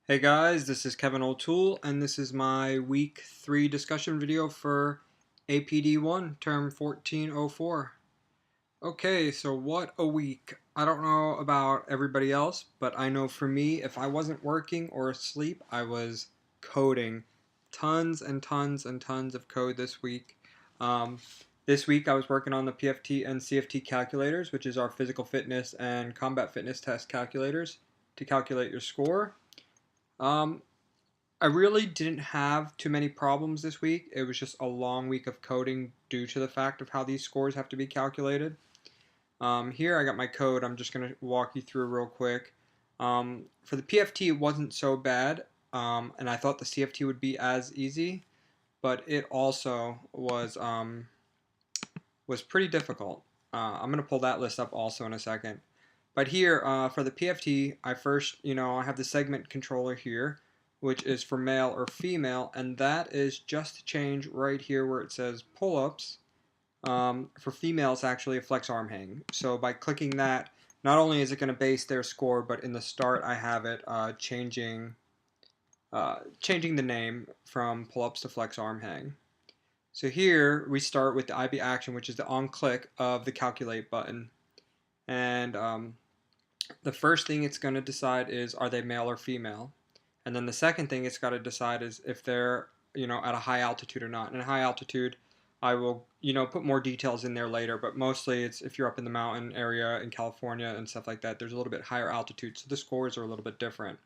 Hey guys, this is Kevin O'Toole, and this is my Week 3 discussion video for APD1, term 1404. Okay, so what a week. I don't know about everybody else, but I know for me, if I wasn't working or asleep, I was coding. Tons and tons and tons of code this week. Um, this week I was working on the PFT and CFT calculators, which is our physical fitness and combat fitness test calculators to calculate your score. Um, I really didn't have too many problems this week. It was just a long week of coding due to the fact of how these scores have to be calculated. Here I got my code. I'm just going to walk you through real quick. For the PFT, it wasn't so bad, and I thought the CFT would be as easy, but it also was pretty difficult. I'm going to pull that list up also in a second. But here, for the PFT, I first, I have the segment controller here, which is for male or female, and that is just to change right here where it says pull-ups. For females, actually a flex arm hang. So by clicking that, not only is it going to base their score, but in the start I have it changing the name from pull-ups to flex arm hang. So here we start with the IB action, which is the on click of the calculate button. And the first thing it's going to decide is, are they male or female? And then the second thing it's got to decide is if they're, at a high altitude or not. And high altitude, I will, put more details in there later, but mostly it's if you're up in the mountain area in California and stuff like that, there's a little bit higher altitude, so the scores are a little bit different.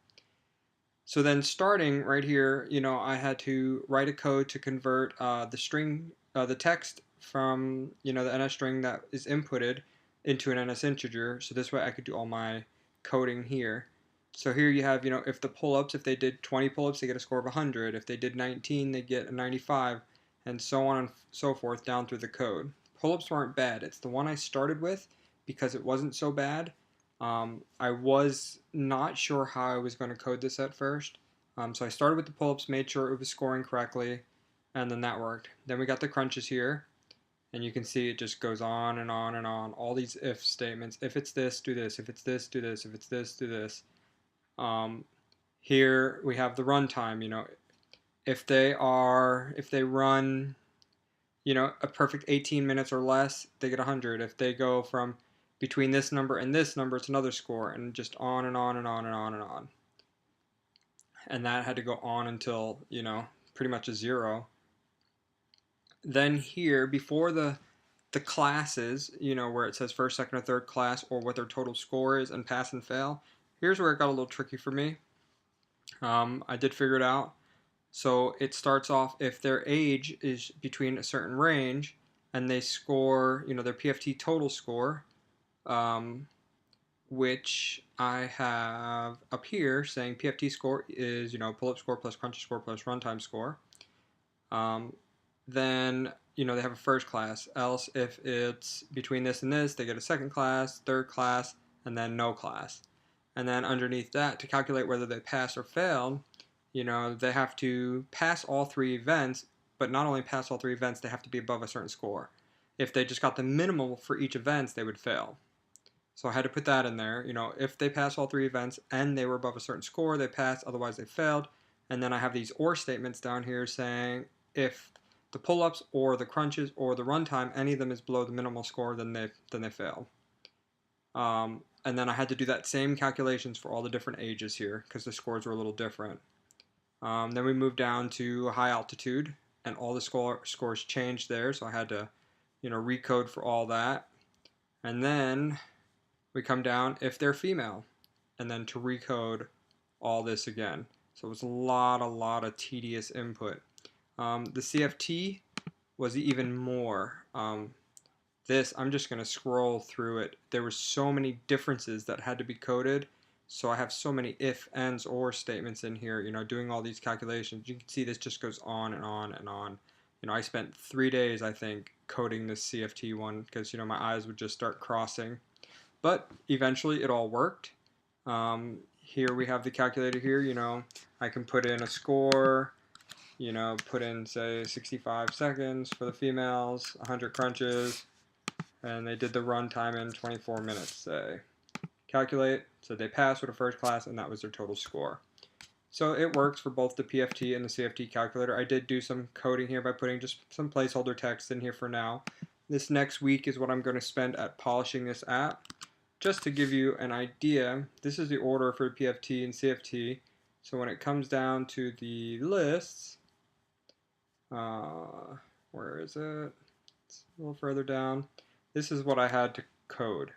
So then starting right here, I had to write a code to convert the text from, the NS string that is inputted into an NS integer. So this way I could do all my coding here. So here you have, if the pull-ups, if they did 20 pull-ups, they get a score of 100. If they did 19, they get a 95, and so on and so forth down through the code. Pull-ups weren't bad. It's the one I started with because it wasn't so bad. I was not sure how I was going to code this at first. So I started with the pull-ups, made sure it was scoring correctly, and then that worked. Then we got the crunches here, and you can see it just goes on and on and on. All these if statements. If it's this, do this. If it's this, do this. If it's this, do this. Um, Here we have the runtime. If they run, a perfect 18 minutes or less, they get 100. If they go from between this number and this number, it's another score, and just on and on and on and on and on. And that had to go on until, pretty much a 0. Then here, before the classes, where it says first, second, or third class, or what their total score is, and pass and fail, here's where it got a little tricky for me. I did figure it out. So it starts off if their age is between a certain range, and they score, their PFT total score, which I have up here saying PFT score is, pull-up score plus crunch score plus runtime score. Then, they have a first class. Else, if it's between this and this, they get a second class, third class, and then no class. And then underneath that, to calculate whether they pass or failed, they have to pass all 3 events, but not only pass all 3 events, they have to be above a certain score. If they just got the minimal for each event, they would fail. So I had to put that in there. If they pass all 3 events and they were above a certain score, they passed, otherwise they failed. And then I have these or statements down here saying if the pull-ups or the crunches or the runtime, any of them is below the minimal score, then they fail. And then I had to do that same calculations for all the different ages here because the scores were a little different. Then we moved down to high altitude, and all the scores changed there, so I had to, recode for all that. And then we come down if they're female, and then to recode all this again. So it was a lot of tedious input. The CFT was even more. This, I'm just going to scroll through it. There were so many differences that had to be coded. So I have so many if, ands, or statements in here, doing all these calculations. You can see this just goes on and on and on. I spent 3 days, I think, coding this CFT one because, my eyes would just start crossing. But eventually it all worked. Here we have the calculator here, I can put in a score, put in, say, 65 seconds for the females, 100 crunches, and they did the runtime in 24 minutes, say. Calculate, so they passed with a first class, and that was their total score. So it works for both the PFT and the CFT calculator. I did do some coding here by putting just some placeholder text in here for now. This next week is what I'm going to spend at polishing this app. Just to give you an idea, this is the order for PFT and CFT. So when it comes down to the lists, where is it? It's a little further down. This is what I had to code.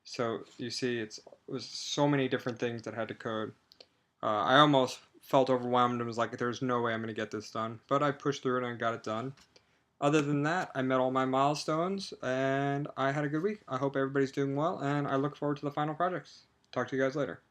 So you see, it was so many different things that I had to code. I almost felt overwhelmed and was like, there's no way I'm going to get this done. But I pushed through it and I got it done. Other than that, I met all my milestones and I had a good week. I hope everybody's doing well and I look forward to the final projects. Talk to you guys later.